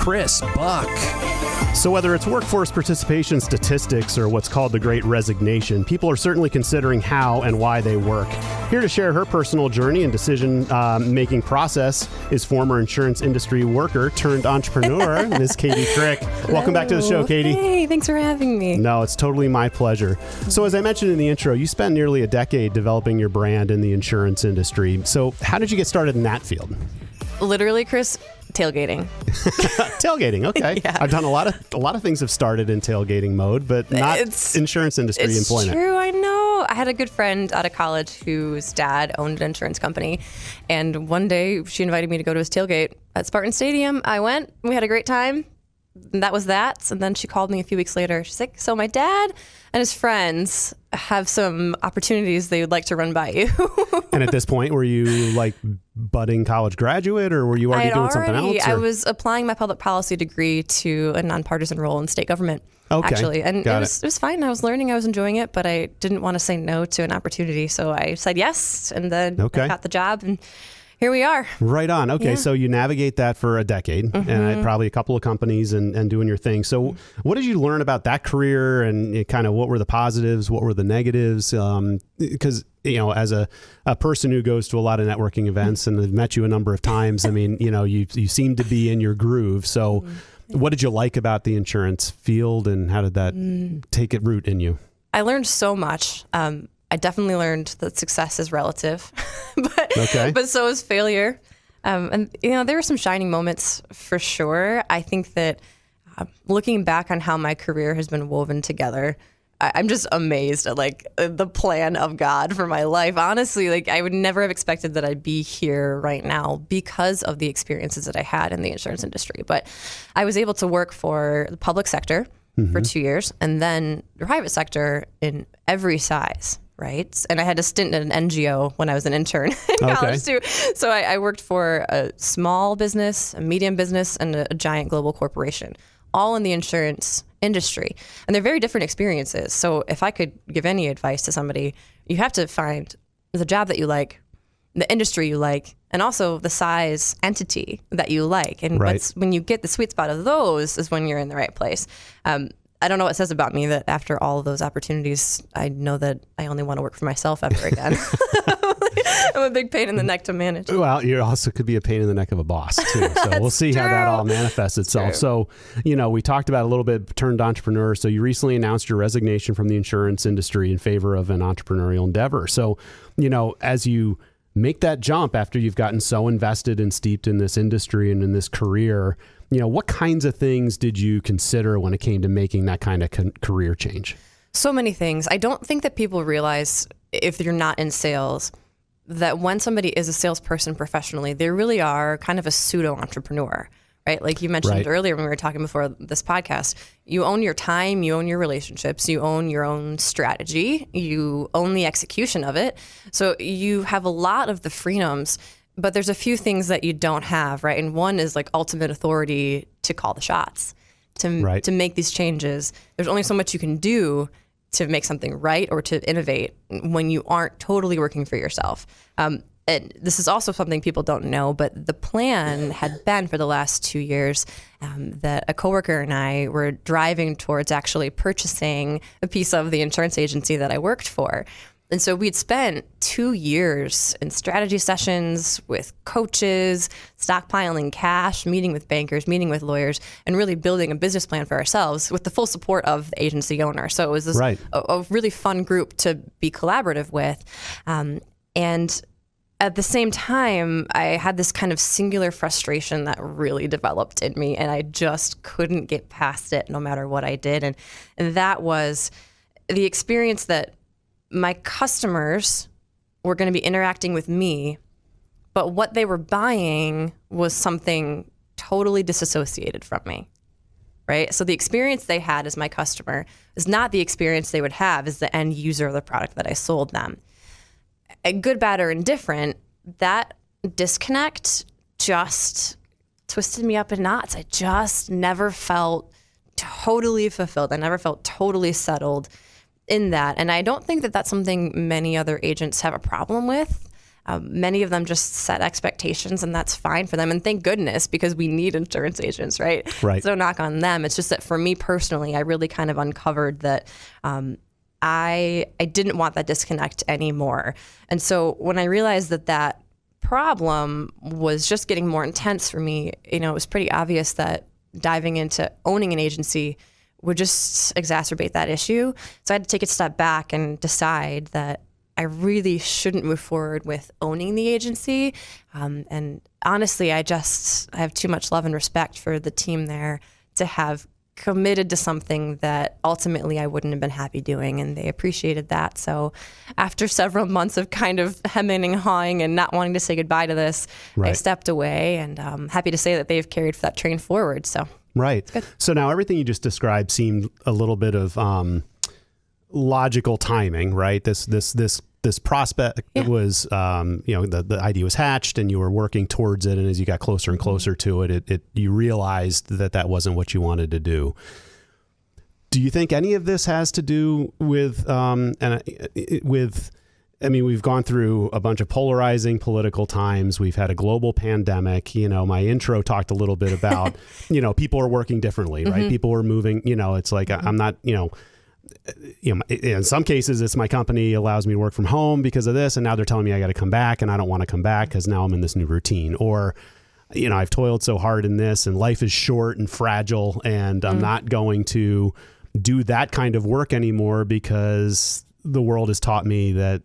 Chris Buck. So whether it's workforce participation statistics or what's called the Great Resignation, people are certainly considering how and why they work. Here to share her personal journey and decision-making process is former insurance industry worker turned entrepreneur, Ms. Katie Krick. Hello. Welcome back to the show, Katie. Hey, thanks for having me. No, it's totally my pleasure. So as I mentioned in the intro, you spent nearly a decade developing your brand in the insurance industry. So how did you get started in that field? Literally, Chris, tailgating. Tailgating, okay. Yeah. I've done a lot of things have started in tailgating mode, but not insurance industry employment. It's true, I know. I had a good friend out of college whose dad owned an insurance company, and one day she invited me to go to his tailgate at Spartan Stadium. I went. We had a great time. And that was that. And then she called me a few weeks later. She's like, so my dad and his friends have some opportunities they would like to run by you. And at this point, were you like budding college graduate, or were you already doing something else? I was applying my public policy degree to a nonpartisan role in state government, actually. And it was fine. I was learning. I was enjoying it, but I didn't want to say no to an opportunity. So I said yes, and then I got the job, and here we are. Right on. Okay, so you navigate that for a decade, and probably a couple of companies and doing your thing. So what did you learn about that career, and kind of what were the positives, what were the negatives? Because, you know, as a person who goes to a lot of networking events and have met you a number of times, I mean, you know, you seem to be in your groove. So what did you like about the insurance field, and how did that take it root in you? I learned so much. I definitely learned that success is relative, but so is failure. And, you know, there were some shining moments for sure. I think that looking back on how my career has been woven together, I'm just amazed at like the plan of God for my life. Honestly, like I would never have expected that I'd be here right now because of the experiences that I had in the insurance industry. But I was able to work for the public sector for 2 years, and then the private sector in every size. Right. And I had a stint at an NGO when I was an intern in college too. So I worked for a small business, a medium business, and a giant global corporation, all in the insurance industry. And they're very different experiences. So if I could give any advice to somebody, you have to find the job that you like, the industry you like, and also the size entity that you like. And when you get the sweet spot of those is when you're in the right place. I don't know what it says about me that after all of those opportunities, I know that I only want to work for myself ever again. I'm a big pain in the neck to manage. Well, you also could be a pain in the neck of a boss too. So we'll see how that all manifests itself. So, you know, we talked about a little bit turned entrepreneur. So you recently announced your resignation from the insurance industry in favor of an entrepreneurial endeavor. So, you know, as you make that jump after you've gotten so invested and steeped in this industry and in this career, you know, what kinds of things did you consider when it came to making that kind of career change? So many things. I don't think that people realize, if you're not in sales, that when somebody is a salesperson professionally, they really are kind of a pseudo-entrepreneur, right? Like you mentioned earlier when we were talking before this podcast, you own your time, you own your relationships, you own your own strategy, you own the execution of it. So you have a lot of the freedoms. But there's a few things that you don't have, right? And one is like ultimate authority to call the shots, to make these changes. There's only so much you can do to make something right or to innovate when you aren't totally working for yourself. And this is also something people don't know, but the plan had been for the last 2 years that a coworker and I were driving towards actually purchasing a piece of the insurance agency that I worked for. And so we'd spent 2 years in strategy sessions with coaches, stockpiling cash, meeting with bankers, meeting with lawyers, and really building a business plan for ourselves with the full support of the agency owner. So it was this a really fun group to be collaborative with. And at the same time, I had this kind of singular frustration that really developed in me, and I just couldn't get past it no matter what I did. And that was the experience that my customers were going to be interacting with me, but what they were buying was something totally disassociated from me, right? So the experience they had as my customer is not the experience they would have as the end user of the product that I sold them. Good, bad, or indifferent, that disconnect just twisted me up in knots. I just never felt totally fulfilled. I never felt totally settled in that. And I don't think that that's something many other agents have a problem with. Many of them just set expectations, and that's fine for them. And thank goodness, because we need insurance agents, right? Right. So knock on them. It's just that for me personally, I really kind of uncovered that I didn't want that disconnect anymore. And so when I realized that problem was just getting more intense for me, it was pretty obvious that diving into owning an agency would just exacerbate that issue. So I had to take a step back and decide that I really shouldn't move forward with owning the agency. And honestly, I have too much love and respect for the team there to have committed to something that ultimately I wouldn't have been happy doing, and they appreciated that. So after several months of kind of hemming and hawing and not wanting to say goodbye to this, I stepped away, and I'm happy to say that they've carried that train forward. So right. So now everything you just described seemed a little bit of logical timing, right? This prospect was, the idea was hatched and you were working towards it. And as you got closer and closer to it, you realized that wasn't what you wanted to do. Do you think any of this has to do with, we've gone through a bunch of polarizing political times. We've had a global pandemic. My intro talked a little bit about, people are working differently, right? People are moving, it's like, I'm not, in some cases it's my company allows me to work from home because of this, and now they're telling me I got to come back, and I don't want to come back because now I'm in this new routine. Or, I've toiled so hard in this, and life is short and fragile, and I'm not going to do that kind of work anymore because the world has taught me that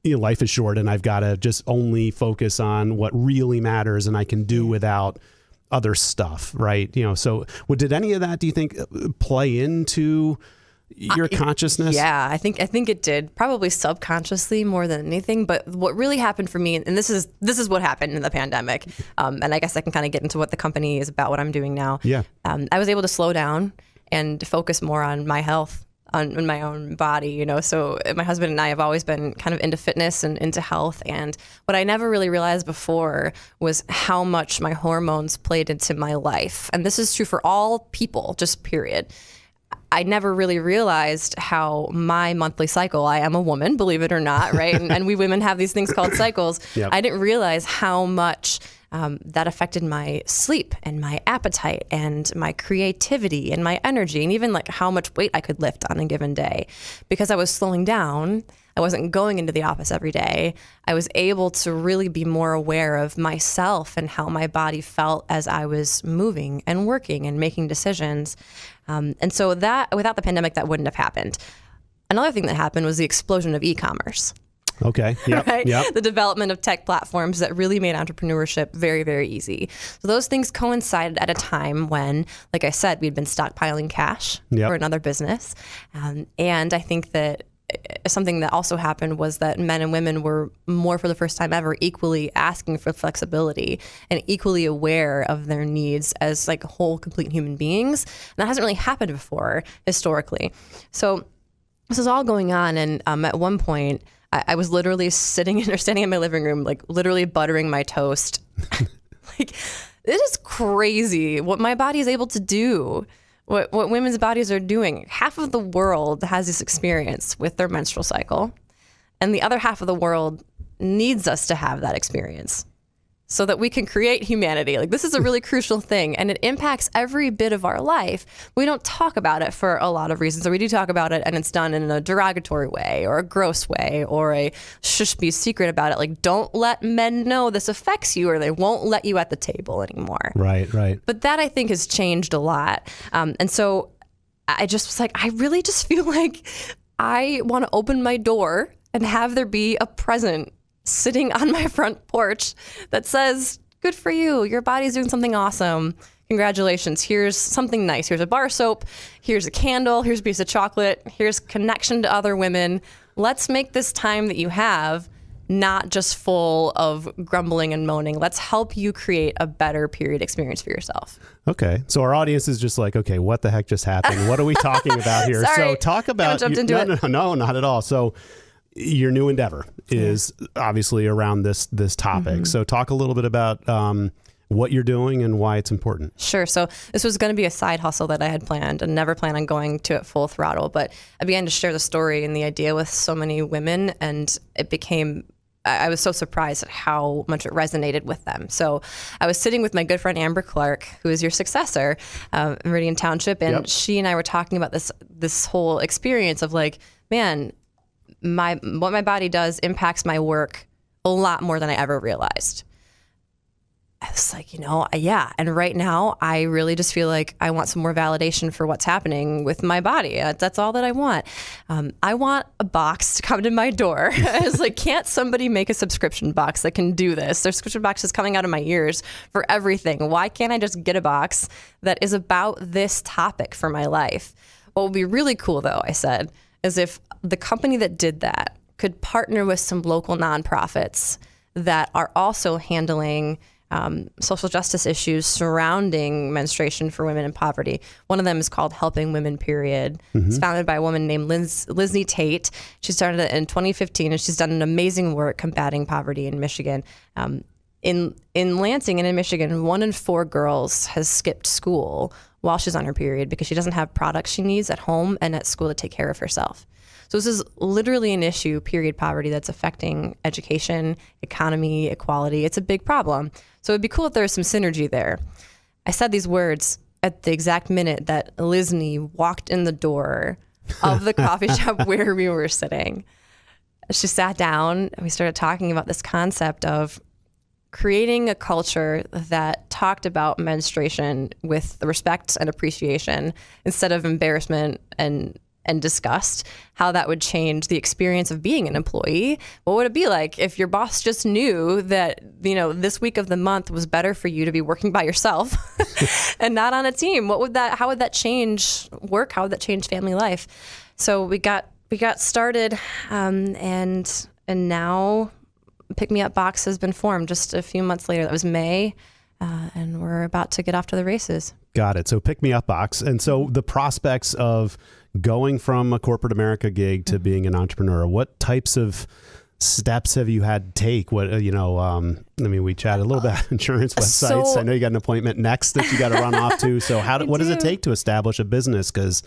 life is short and I've got to just only focus on what really matters, and I can do without other stuff, right? So did any of that, do you think, play into your consciousness? Yeah, I think it did, probably subconsciously more than anything. But what really happened for me, and this is what happened in the pandemic, and I guess I can kind of get into what the company is about, what I'm doing now. Yeah, I was able to slow down and focus more on my health, on my own body. So my husband and I have always been kind of into fitness and into health, and what I never really realized before was how much my hormones played into my life. And this is true for all people, just period. I never really realized how my monthly cycle, I am a woman, believe it or not, right? And we women have these things called cycles. Yep. I didn't realize how much that affected my sleep and my appetite and my creativity and my energy, and even like how much weight I could lift on a given day. Because I was slowing down, I wasn't going into the office every day. I was able to really be more aware of myself and how my body felt as I was moving and working and making decisions. And so that, without the pandemic, that wouldn't have happened. Another thing that happened was the explosion of e-commerce. Okay. Yep. Right? Yep. The development of tech platforms that really made entrepreneurship very, very easy. So those things coincided at a time when, like I said, we'd been stockpiling cash for another business. And I think that something that also happened was that men and women were more, for the first time ever, equally asking for flexibility and equally aware of their needs as like whole, complete human beings. And that hasn't really happened before historically. So this is all going on. And at one point, I was literally standing in my living room, like literally buttering my toast. Like, it is crazy what my body is able to do. What women's bodies are doing. Half of the world has this experience with their menstrual cycle, and the other half of the world needs us to have that experience so that we can create humanity. Like, this is a really crucial thing, and it impacts every bit of our life. We don't talk about it for a lot of reasons, or we do talk about it and it's done in a derogatory way or a gross way or a shush be secret about it. Like, don't let men know this affects you or they won't let you at the table anymore. Right, right. But that, I think, has changed a lot. And so I just was like, I really just feel like I want to open my door and have there be a present sitting on my front porch that says, good for you. Your body's doing something awesome. Congratulations. Here's something nice. Here's a bar of soap. Here's a candle. Here's a piece of chocolate. Here's connection to other women. Let's make this time that you have not just full of grumbling and moaning. Let's help you create a better period experience for yourself. Okay. So our audience is just like, okay, what the heck just happened? What are we talking about here? Sorry, so talk about, no, not at all. So your new endeavor is obviously around this topic. Mm-hmm. So talk a little bit about what you're doing and why it's important. Sure. So this was going to be a side hustle that I had planned and never planned on going to it full throttle. But I began to share the story and the idea with so many women, and it became I was so surprised at how much it resonated with them. So I was sitting with my good friend Amber Clark, who is your successor, in Meridian Township, and she and I were talking about this whole experience of like, man, what my body does impacts my work a lot more than I ever realized. I was like, yeah. And right now, I really just feel like I want some more validation for what's happening with my body. That's all that I want. I want a box to come to my door. I was like, can't somebody make a subscription box that can do this? There's subscription boxes coming out of my ears for everything. Why can't I just get a box that is about this topic for my life? What would be really cool, though, I said, is if the company that did that could partner with some local nonprofits that are also handling social justice issues surrounding menstruation for women in poverty. One of them is called Helping Women, Period. It's founded by a woman named Lizney Tate. She started it in 2015, and she's done an amazing work combating poverty in Michigan. In Lansing and in Michigan, 1 in 4 girls has skipped school while she's on her period because she doesn't have products she needs at home and at school to take care of herself. So this is literally an issue, period poverty, that's affecting education, economy, equality. It's a big problem. So it'd be cool if there was some synergy there. I said these words at the exact minute that Lizney walked in the door of the coffee shop where we were sitting. She sat down and we started talking about this concept of creating a culture that talked about menstruation with respect and appreciation instead of embarrassment and disgust, how that would change the experience of being an employee. What would it be like if your boss just knew that, this week of the month was better for you to be working by yourself and not on a team? How would that change work? How would that change family life? So we got started, and now Pick Me Up Box has been formed just a few months later. That was May. And we're about to get off to the races. Got it. So Pick Me Up Box. And so the prospects of going from a corporate America gig to being an entrepreneur, what types of steps have you had to take? What, we chatted a little bit about insurance websites. I know you got an appointment next that you got to run off to. So what does it take to establish a business? Because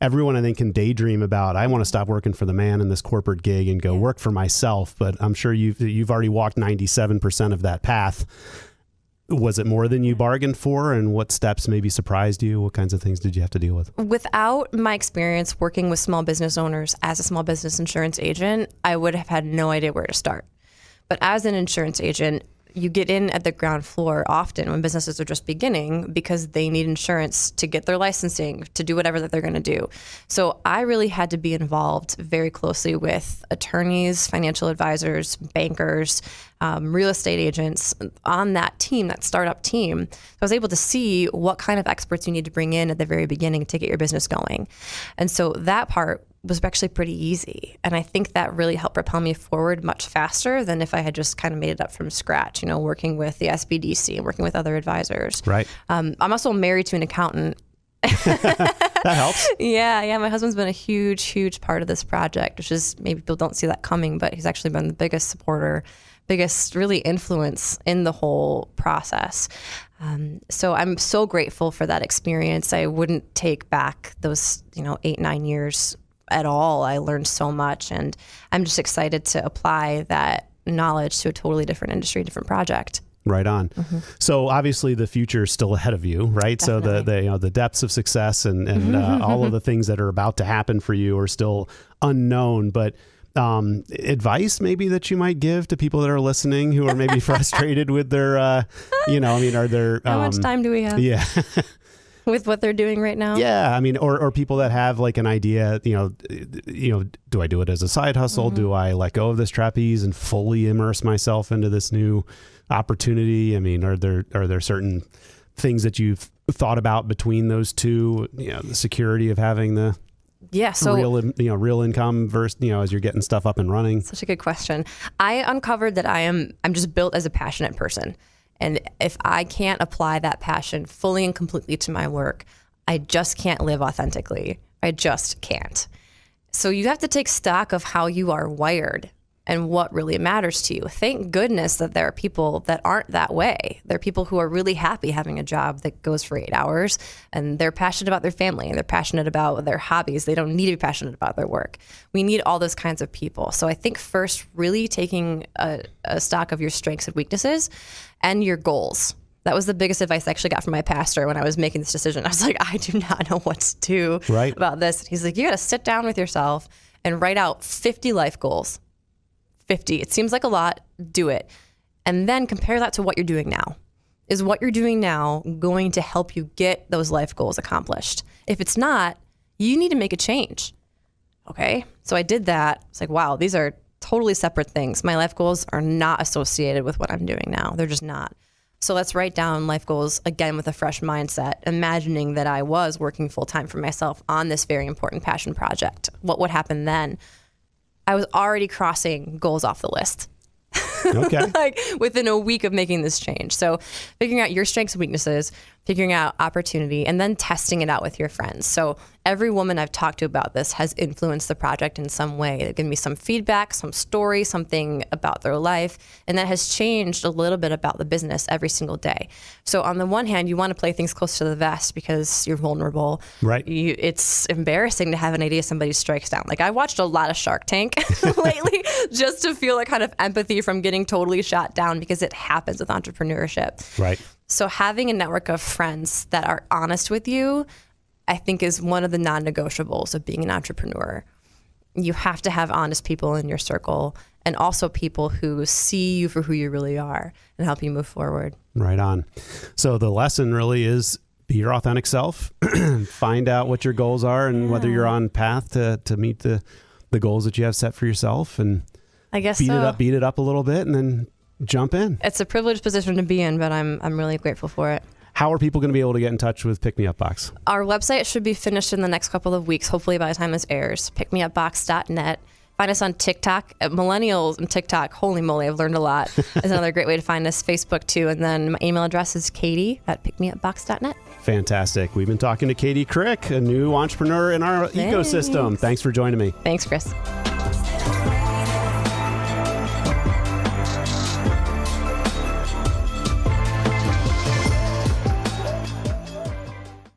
everyone, I think, can daydream about, I want to stop working for the man in this corporate gig and go work for myself. But I'm sure you've already walked 97% of that path. Was it more than you bargained for? And what steps maybe surprised you? What kinds of things did you have to deal with? Without my experience working with small business owners as a small business insurance agent, I would have had no idea where to start. But as an insurance agent, you get in at the ground floor often when businesses are just beginning because they need insurance to get their licensing, to do whatever that they're going to do. So I really had to be involved very closely with attorneys, financial advisors, bankers, real estate agents on that team, that startup team. So I was able to see what kind of experts you need to bring in at the very beginning to get your business going. And so that part was actually pretty easy. And I think that really helped propel me forward much faster than if I had just kind of made it up from scratch, working with the SBDC and working with other advisors. Right. I'm also married to an accountant. That helps. Yeah. My husband's been a huge, huge part of this project, which is, maybe people don't see that coming, but he's actually been the biggest supporter, biggest really influence in the whole process. So I'm so grateful for that experience. I wouldn't take back those, 8-9 years at all. I learned so much, and I'm just excited to apply that knowledge to a totally different industry, different project. Right on. Mm-hmm. So obviously the future is still ahead of you, right? Definitely. So the depths of success and all of the things that are about to happen for you are still unknown, but advice maybe that you might give to people that are listening who are maybe frustrated with their, are there... How much time do we have? Yeah. With what they're doing right now? Yeah. Or people that have like an idea, do I do it as a side hustle? Mm-hmm. Do I let go of this trapeze and fully immerse myself into this new opportunity? Are there certain things that you've thought about between those two, the security of having the real income versus, as you're getting stuff up and running? Such a good question. I uncovered that I'm just built as a passionate person. And if I can't apply that passion fully and completely to my work, I just can't live authentically. I just can't. So you have to take stock of how you are wired. and what really matters to you. Thank goodness that there are people that aren't that way. There are people who are really happy having a job that goes for 8 hours, and they're passionate about their family and they're passionate about their hobbies. They don't need to be passionate about their work. We need all those kinds of people. So I think first, really taking a stock of your strengths and weaknesses and your goals. That was the biggest advice I actually got from my pastor when I was making this decision. I was like, I do not know what to do about this. And he's like, you got to sit down with yourself and write out 50 life goals. 50. It seems like a lot. Do it. And then compare that to what you're doing now. Is what you're doing now going to help you get those life goals accomplished? If it's not, you need to make a change. Okay. So I did that. It's like, wow, these are totally separate things. My life goals are not associated with what I'm doing now. They're just not. So let's write down life goals again with a fresh mindset, imagining that I was working full time for myself on this very important passion project. What would happen then? I was already crossing goals off the list. Okay. Like within a week of making this change. So figuring out your strengths and weaknesses, figuring out opportunity, and then testing it out with your friends. So every woman I've talked to about this has influenced the project in some way. They've given me some feedback, some story, something about their life, and that has changed a little bit about the business every single day. So on the one hand, you want to play things close to the vest because you're vulnerable. Right. It's embarrassing to have an idea somebody strikes down. Like I watched a lot of Shark Tank lately just to feel a kind of empathy from getting totally shot down, because it happens with entrepreneurship. Right. So having a network of friends that are honest with you, I think, is one of the non-negotiables of being an entrepreneur. You have to have honest people in your circle, and also people who see you for who you really are and help you move forward. Right on. So the lesson really is be your authentic self, find out what your goals are and whether you're on path to meet the goals that you have set for yourself, and I guess beat it up a little bit, and then jump in. It's a privileged position to be in, but I'm really grateful for it. How are people going to be able to get in touch with Pick Me Up Box? Our website should be finished in the next couple of weeks, hopefully by the time this airs. pickmeupbox.net. Find us on TikTok. Millennials and TikTok, holy moly, I've learned a lot. Is another great way to find us. Facebook too. And then my email address is katie@pickmeupbox.net. Fantastic. We've been talking to Katie Krick, a new entrepreneur in our ecosystem. Thanks for joining me. Thanks, Chris.